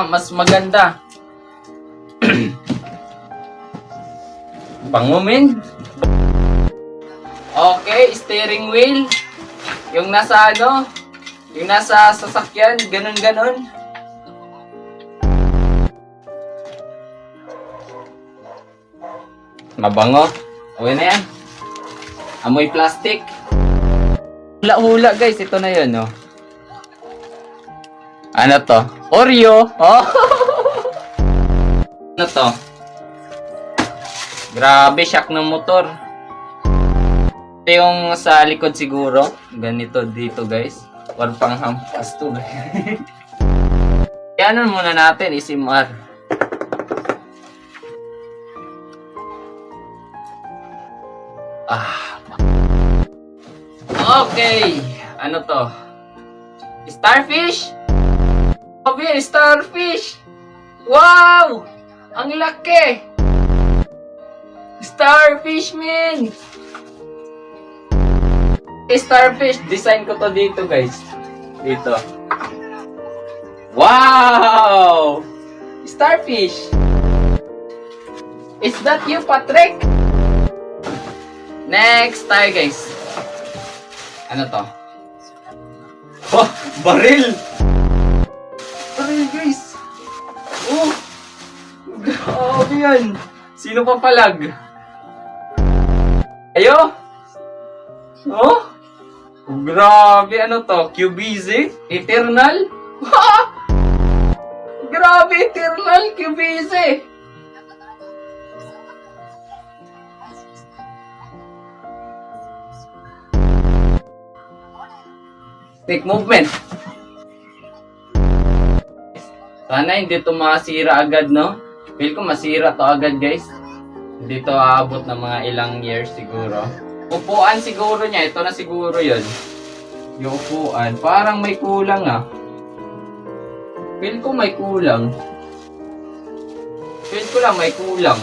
mas maganda. Bangumin. Okay, steering wheel. Yung nasa ano, yung nasa sasakyan, ganun-ganon. Mabango. Okay na yan. Amoy plastic. Hula-hula guys, ito na yun, no? Ano to? Oreo! Oh! Ano to? Grabe, shock ng motor. Ito yung sa likod siguro. Ganito dito guys. Or pang hampas to. Kaya ano muna natin, isimar. Okay. Ano to? Starfish? Sabi, starfish! Wow! Ang laki! Starfish, man! Starfish, design ko to dito, guys. Dito. Wow! Starfish! Is that you, Patrick? Next tayo, guys. Ano to? Oh, baril! Baril, guys! Oh! Grabe yan! Sino pa palag? Ayo! Oh! Grabe, ano to? QBZ? Eternal? Grabe, Eternal QBZ! Take movement. Sana hindi to masira agad, no? Feel ko masira to agad, guys. Hindi to aabot ng mga ilang years siguro. Upuan siguro niya. Ito na siguro yun. Yung upuan. Parang may kulang, ah. Feel ko may kulang. Feel ko lang may kulang.